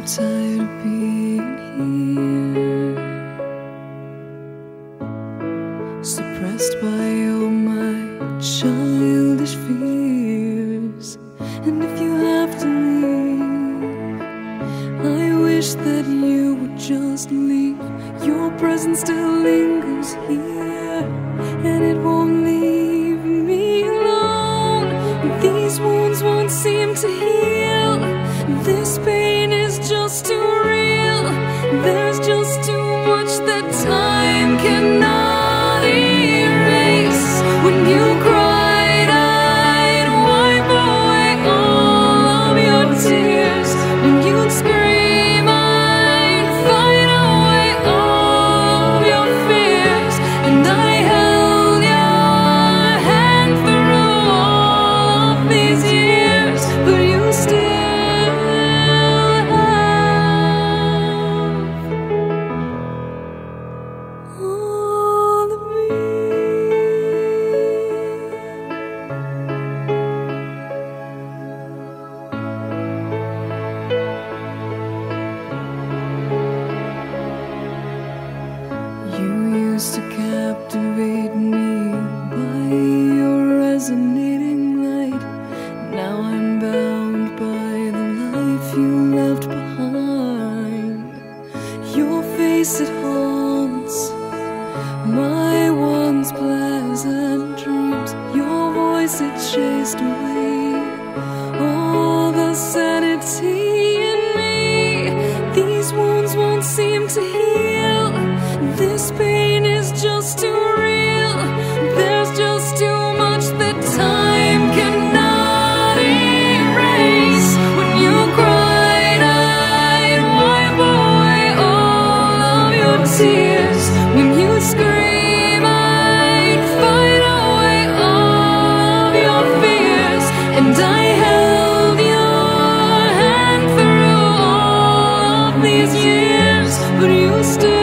tired of being here, suppressed by all my childish fears. And if you have to leave, I wish that you would just leave. Your presence still lingers here, and it won't leave me alone. These wounds won't seem to heal. This pain is just too real. There's just too much that time cannot erase. When you cried, I'd wipe away all of your tears. When you'd scream, I'd fight away all of your fears. And I held your hand through all of these years, but you still used to captivate me by your resonating light. Now I'm bound by the life you left behind. Your face, it haunts my once pleasant dreams. Your voice, it chased away all the sanity in me. These wounds won't seem to heal. This pain is just too real. There's just too much that time cannot erase. When you cried, I'd wipe away all of your tears. When you scream, I'd fight away all of your fears. And I held your hand through all of these years, but you still